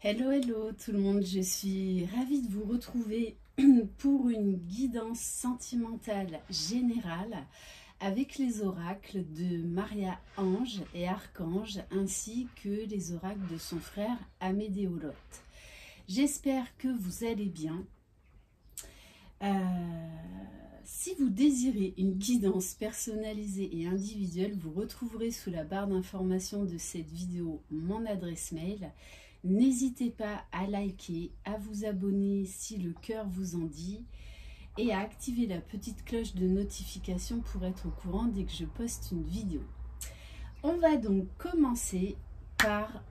Hello, hello tout le monde, je suis ravie de vous retrouver pour une guidance sentimentale générale avec les oracles de Maria Ange et Archange ainsi que les oracles de son frère Amédéolote. J'espère que vous allez bien. Si vous désirez une guidance personnalisée et individuelle, vous retrouverez sous la barre d'information de cette vidéo mon adresse mail. N'hésitez pas à liker, à vous abonner si le cœur vous en dit et à activer la petite cloche de notification pour être au courant dès que je poste une vidéo. On va donc commencer par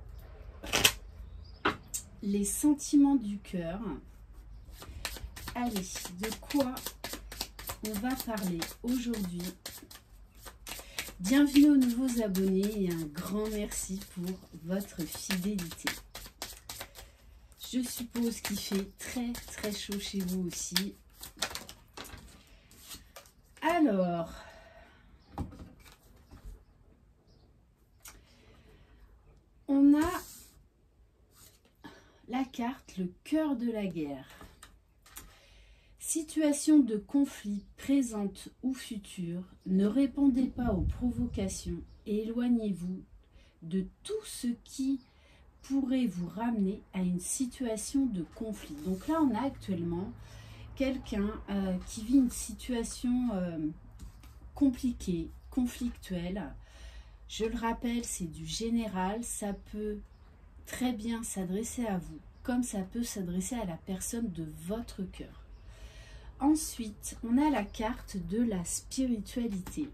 les sentiments du cœur. Allez, de quoi on va parler aujourd'hui? Bienvenue aux nouveaux abonnés et un grand merci pour votre fidélité. Je suppose qu'il fait très très chaud chez vous aussi. Alors, on a la carte, le cœur de la guerre. Situation de conflit présente ou future, ne répondez pas aux provocations et éloignez-vous de tout ce qui pourrait vous ramener à une situation de conflit. Donc là, on a actuellement quelqu'un qui vit une situation compliquée, conflictuelle. Je le rappelle, c'est du général, ça peut très bien s'adresser à vous, comme ça peut s'adresser à la personne de votre cœur. Ensuite, on a la carte de la spiritualité.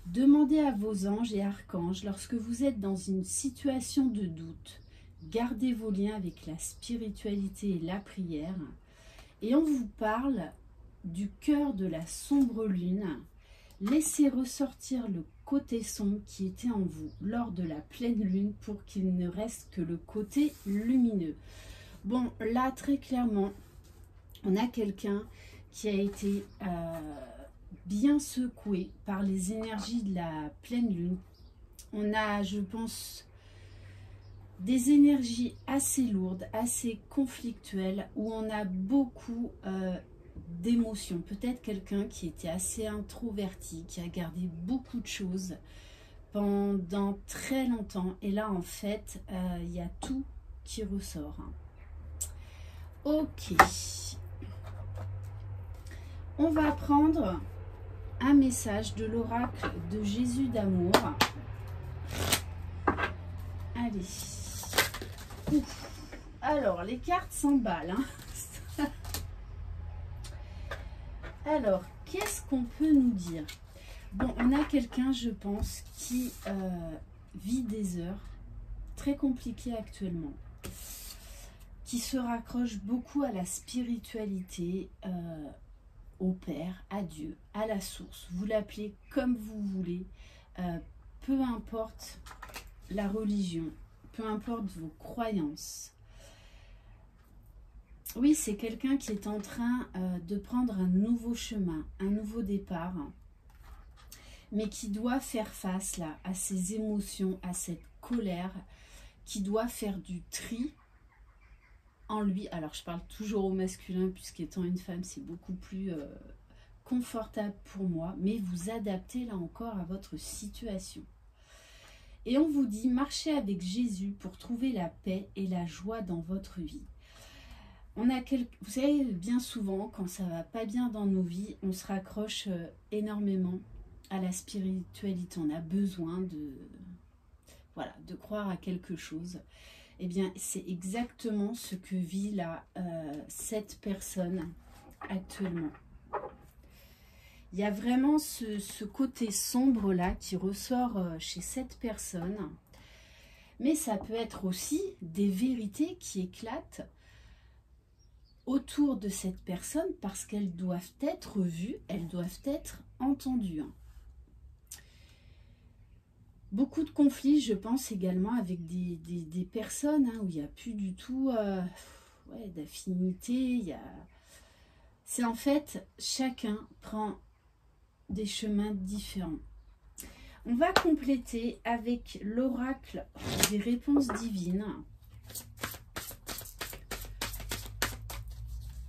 Demandez à vos anges et archanges, lorsque vous êtes dans une situation de doute, gardez vos liens avec la spiritualité et la prière. Et on vous parle du cœur de la sombre lune. Laissez ressortir le côté sombre qui était en vous lors de la pleine lune pour qu'il ne reste que le côté lumineux. Bon, là, très clairement, on a quelqu'un qui a été bien secoué par les énergies de la pleine lune. On a, je pense, des énergies assez lourdes, assez conflictuelles, où on a beaucoup d'émotions. Peut-être quelqu'un qui était assez introverti, qui a gardé beaucoup de choses pendant très longtemps. Et là, en fait, il y a tout qui ressort. Ok. On va prendre un message de l'oracle de Jésus d'amour. Allez. Ouf. Alors, les cartes s'emballent. Hein. Alors, qu'est-ce qu'on peut nous dire? Bon, on a quelqu'un, je pense, qui vit des heures très compliquées actuellement, qui se raccroche beaucoup à la spiritualité, au Père, à Dieu, à la source. Vous l'appelez comme vous voulez, peu importe la religion, peu importe vos croyances. Oui, c'est quelqu'un qui est en train de prendre un nouveau chemin, un nouveau départ, mais qui doit faire face là à ses émotions, à cette colère, qui doit faire du tri en lui. Alors je parle toujours au masculin puisqu'étant une femme c'est beaucoup plus confortable pour moi, mais vous adaptez là encore à votre situation. Et on vous dit, marchez avec Jésus pour trouver la paix et la joie dans votre vie. On a vous savez, bien souvent quand ça va pas bien dans nos vies, on se raccroche énormément à la spiritualité. On a besoin de, voilà, de croire à quelque chose. Eh bien, c'est exactement ce que vit là cette personne actuellement. Il y a vraiment ce côté sombre là qui ressort chez cette personne. Mais ça peut être aussi des vérités qui éclatent autour de cette personne parce qu'elles doivent être vues, elles doivent être entendues. Beaucoup de conflits, je pense également avec des personnes où il n'y a plus du tout d'affinité. C'est en fait, chacun prend des chemins différents. On va compléter avec l'oracle des réponses divines.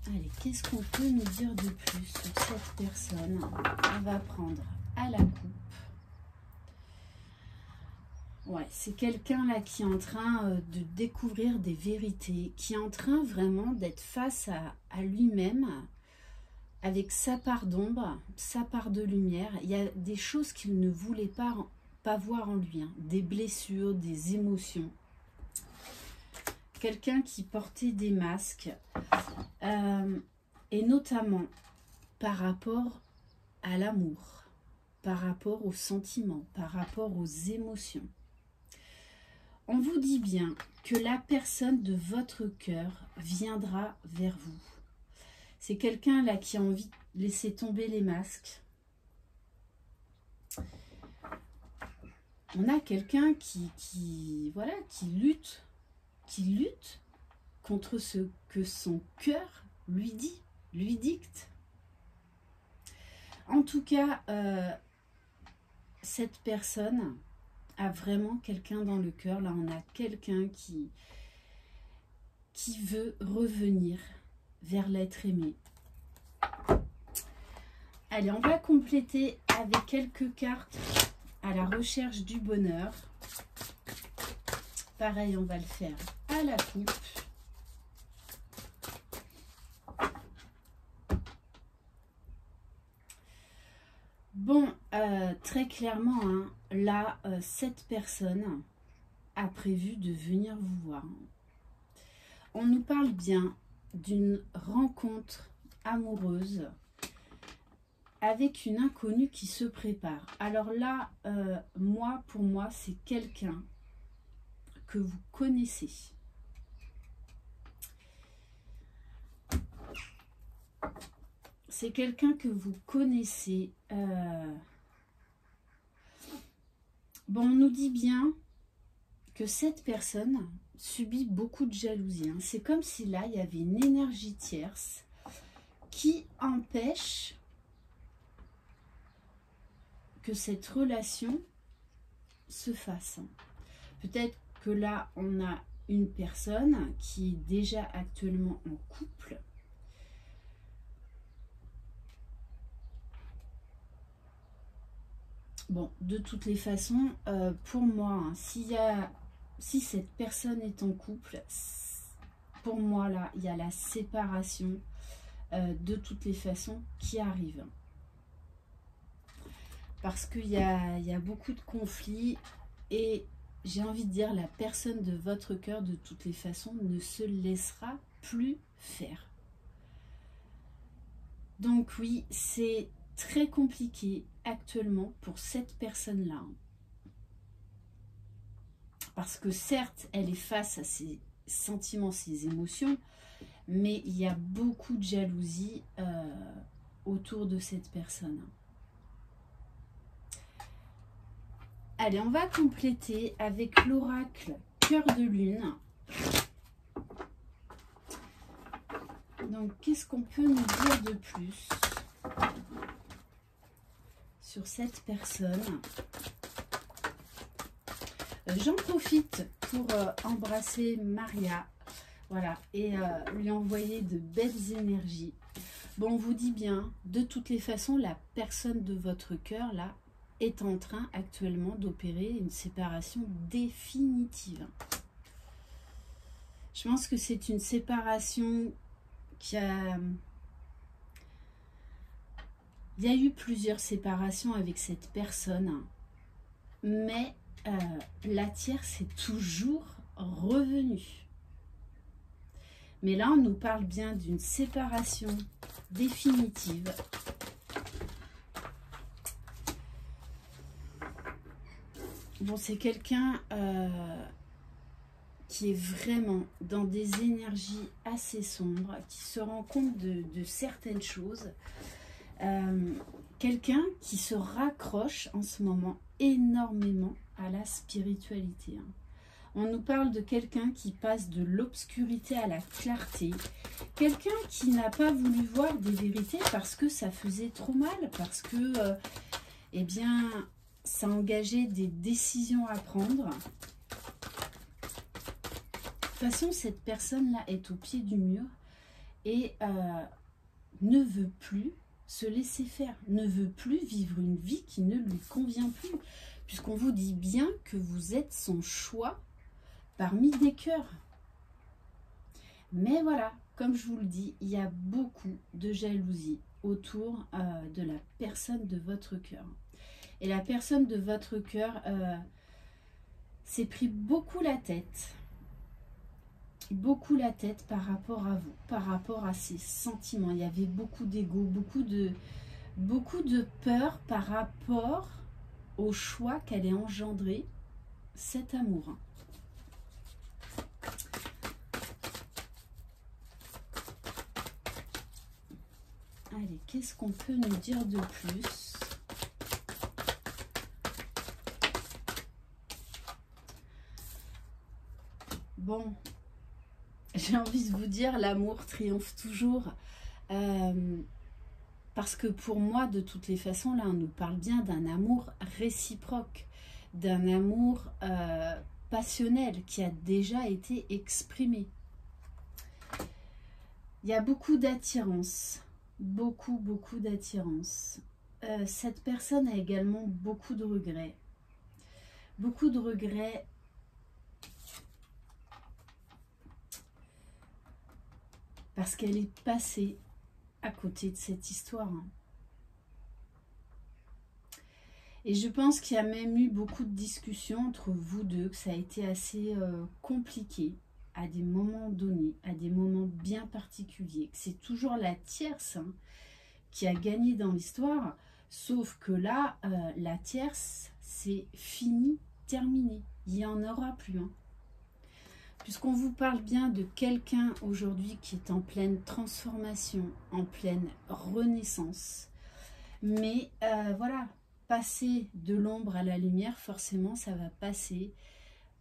Allez, qu'est-ce qu'on peut nous dire de plus sur cette personne? On va prendre à la coupe. Ouais, c'est quelqu'un là qui est en train de découvrir des vérités, qui est en train vraiment d'être face à lui-même, avec sa part d'ombre, sa part de lumière. Il y a des choses qu'il ne voulait pas voir en lui, hein, des blessures, des émotions. Quelqu'un qui portait des masques, et notamment par rapport à l'amour, par rapport aux sentiments, par rapport aux émotions. On vous dit bien que la personne de votre cœur viendra vers vous. C'est quelqu'un là qui a envie de laisser tomber les masques. On a quelqu'un qui lutte contre ce que son cœur lui dit, lui dicte. En tout cas, cette personne a vraiment quelqu'un dans le cœur. Là, on a quelqu'un qui veut revenir vers l'être aimé. Allez, on va compléter avec quelques cartes à la recherche du bonheur. Pareil, on va le faire à la coupe. Bon, très clairement, hein, là, cette personne a prévu de venir vous voir. On nous parle bien d'une rencontre amoureuse avec une inconnue qui se prépare. Alors là, pour moi, c'est quelqu'un que vous connaissez. C'est quelqu'un que vous connaissez. Bon, on nous dit bien que cette personne subit beaucoup de jalousie, hein. C'est comme si là, il y avait une énergie tierce qui empêche que cette relation se fasse. Peut-être que là, on a une personne qui est déjà actuellement en couple. Bon, de toutes les façons, pour moi, hein, si cette personne est en couple, pour moi, là, il y a la séparation de toutes les façons qui arrive. Parce qu'il y a beaucoup de conflits et j'ai envie de dire, la personne de votre cœur, de toutes les façons, ne se laissera plus faire. Donc oui, c'est très compliqué actuellement pour cette personne-là. Parce que certes, elle est face à ses sentiments, ses émotions, mais il y a beaucoup de jalousie autour de cette personne. Allez, on va compléter avec l'oracle Cœur de Lune. Donc, qu'est-ce qu'on peut nous dire de plus sur cette personne? J'en profite pour embrasser Maria, voilà, et lui envoyer de belles énergies. Bon, on vous dit bien, de toutes les façons, la personne de votre cœur, là, est en train actuellement d'opérer une séparation définitive. Je pense que c'est une séparation qui a... Il y a eu plusieurs séparations avec cette personne, mais la tierce est toujours revenue. Mais là, on nous parle bien d'une séparation définitive. Bon, c'est quelqu'un qui est vraiment dans des énergies assez sombres, qui se rend compte de certaines choses. Quelqu'un qui se raccroche en ce moment énormément à la spiritualité. On nous parle de quelqu'un qui passe de l'obscurité à la clarté. Quelqu'un qui n'a pas voulu voir des vérités parce que ça faisait trop mal, parce que, eh bien... ça engageait des décisions à prendre. De toute façon, cette personne-là est au pied du mur et ne veut plus se laisser faire, ne veut plus vivre une vie qui ne lui convient plus, puisqu'on vous dit bien que vous êtes son choix parmi des cœurs. Mais voilà, comme je vous le dis, il y a beaucoup de jalousie autour de la personne de votre cœur. Et la personne de votre cœur s'est pris beaucoup la tête par rapport à vous, par rapport à ses sentiments. Il y avait beaucoup d'ego, beaucoup de peur par rapport au choix qu'allait engendrer cet amour. Allez, qu'est-ce qu'on peut nous dire de plus? Bon, j'ai envie de vous dire, l'amour triomphe toujours. Parce que pour moi, de toutes les façons, là, on nous parle bien d'un amour réciproque, d'un amour passionnel qui a déjà été exprimé. Il y a beaucoup d'attirance, beaucoup d'attirance. Cette personne a également beaucoup de regrets. Beaucoup de regrets parce qu'elle est passée à côté de cette histoire. Et je pense qu'il y a même eu beaucoup de discussions entre vous deux, que ça a été assez compliqué à des moments donnés, à des moments bien particuliers. C'est toujours la tierce qui a gagné dans l'histoire, sauf que là, la tierce, c'est fini, terminé. Il n'y en aura plus. Puisqu'on vous parle bien de quelqu'un aujourd'hui qui est en pleine transformation, en pleine renaissance. Mais voilà, passer de l'ombre à la lumière, forcément, ça va passer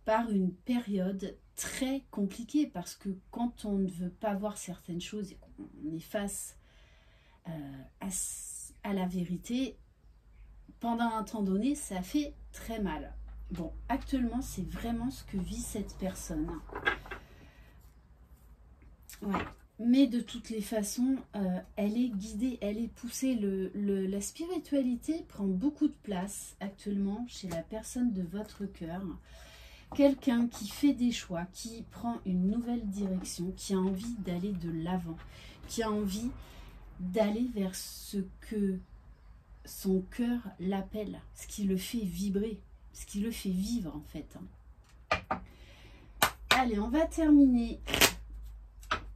par une période très compliquée. Parce que quand on ne veut pas voir certaines choses et qu'on est face à la vérité, pendant un temps donné, ça fait très mal. Bon, actuellement, c'est vraiment ce que vit cette personne. Ouais. Mais de toutes les façons, elle est guidée, elle est poussée. La spiritualité prend beaucoup de place actuellement chez la personne de votre cœur. Quelqu'un qui fait des choix, qui prend une nouvelle direction, qui a envie d'aller de l'avant, qui a envie d'aller vers ce que son cœur l'appelle, ce qui le fait vibrer. Ce qui le fait vivre en fait. Allez, on va terminer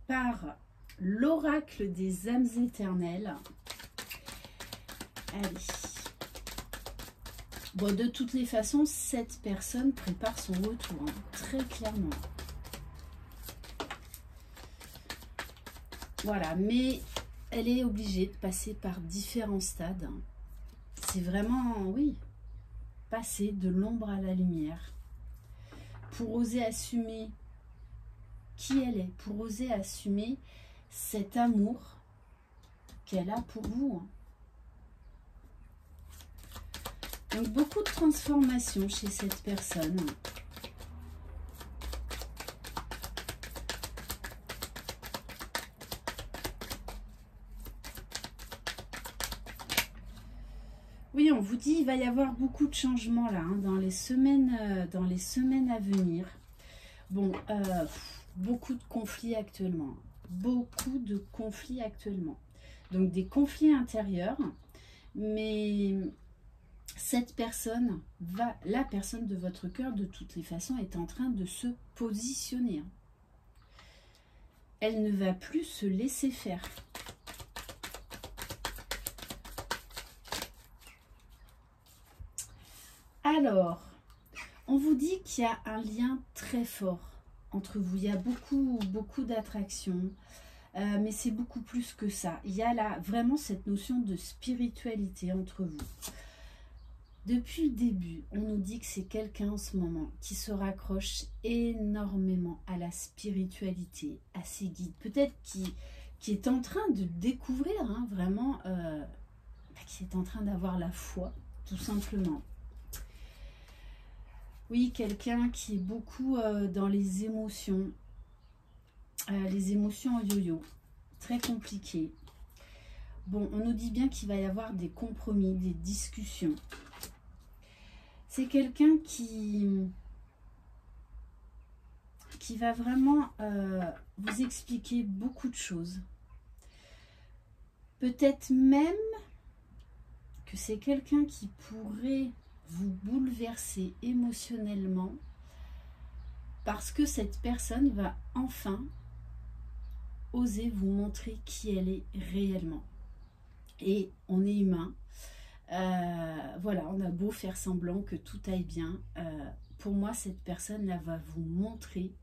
par l'oracle des âmes éternelles. Allez. Bon, de toutes les façons, cette personne prépare son retour, très clairement. Voilà, mais elle est obligée de passer par différents stades. C'est vraiment, oui, passer de l'ombre à la lumière, pour oser assumer qui elle est, pour oser assumer cet amour qu'elle a pour vous. Donc beaucoup de transformation chez cette personne. Oui, on vous dit il va y avoir beaucoup de changements là, dans les semaines à venir. Bon, beaucoup de conflits actuellement. Beaucoup de conflits actuellement. Donc des conflits intérieurs. Mais cette personne la personne de votre cœur, de toutes les façons, est en train de se positionner. Elle ne va plus se laisser faire. Alors, on vous dit qu'il y a un lien très fort entre vous. Il y a beaucoup d'attraction, mais c'est beaucoup plus que ça. Il y a là vraiment cette notion de spiritualité entre vous. Depuis le début, on nous dit que c'est quelqu'un en ce moment qui se raccroche énormément à la spiritualité, à ses guides. Peut-être qui est en train de découvrir, vraiment, qui est en train d'avoir la foi, tout simplement. Oui, quelqu'un qui est beaucoup dans les émotions en yo-yo. très compliqué. Bon, on nous dit bien qu'il va y avoir des compromis, des discussions. C'est quelqu'un qui va vraiment vous expliquer beaucoup de choses. Peut-être même que c'est quelqu'un qui pourrait vous bouleverser émotionnellement parce que cette personne va enfin oser vous montrer qui elle est réellement. Et on est humain. Voilà, on a beau faire semblant que tout aille bien. Pour moi, cette personne-là va vous montrer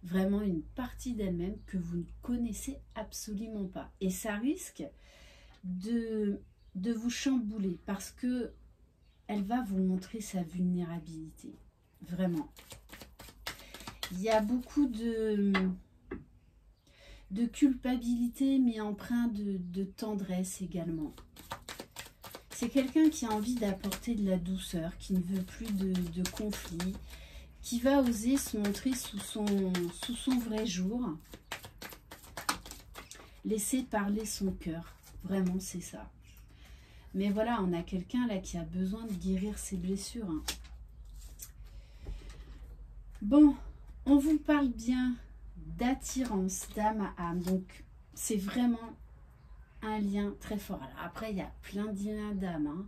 vraiment une partie d'elle-même que vous ne connaissez absolument pas. Et ça risque de vous chambouler parce que elle va vous montrer sa vulnérabilité. Vraiment. Il y a beaucoup de culpabilité, mais empreint de tendresse également. C'est quelqu'un qui a envie d'apporter de la douceur, qui ne veut plus de conflit, qui va oser se montrer sous son vrai jour. Laisser parler son cœur. Vraiment, c'est ça. Mais voilà, on a quelqu'un là qui a besoin de guérir ses blessures. Hein. Bon, on vous parle bien d'attirance d'âme à âme. Donc, c'est vraiment un lien très fort. Alors, après, il y a plein de liens d'âme.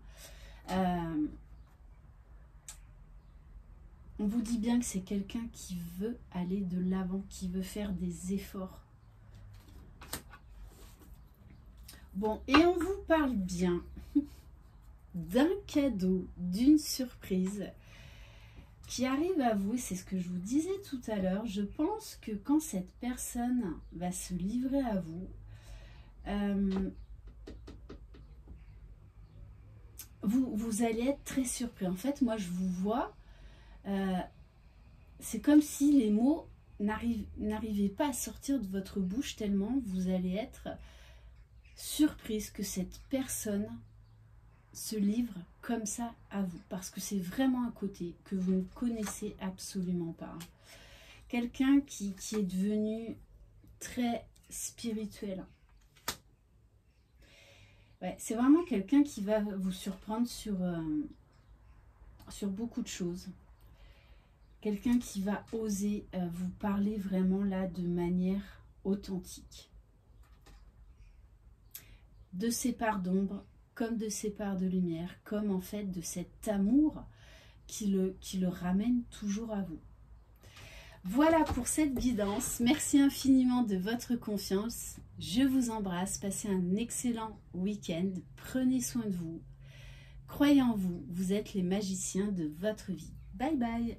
Hein. On vous dit bien que c'est quelqu'un qui veut aller de l'avant, qui veut faire des efforts. Bon, et on vous parle bien d'un cadeau, d'une surprise qui arrive à vous. Et c'est ce que je vous disais tout à l'heure. Je pense que quand cette personne va se livrer à vous, vous allez être très surpris. En fait, moi, je vous vois, c'est comme si les mots n'arrivaient pas à sortir de votre bouche tellement vous allez être surprise que cette personne se livre comme ça à vous. Parce que c'est vraiment un côté que vous ne connaissez absolument pas. Quelqu'un qui est devenu très spirituel. Ouais, c'est vraiment quelqu'un qui va vous surprendre sur beaucoup de choses. Quelqu'un qui va oser vous parler vraiment là de manière authentique. De ses parts d'ombre, comme de ses parts de lumière, comme en fait de cet amour qui le ramène toujours à vous. Voilà pour cette guidance. Merci infiniment de votre confiance. Je vous embrasse. Passez un excellent week-end. Prenez soin de vous. Croyez en vous. Vous êtes les magiciens de votre vie. Bye bye.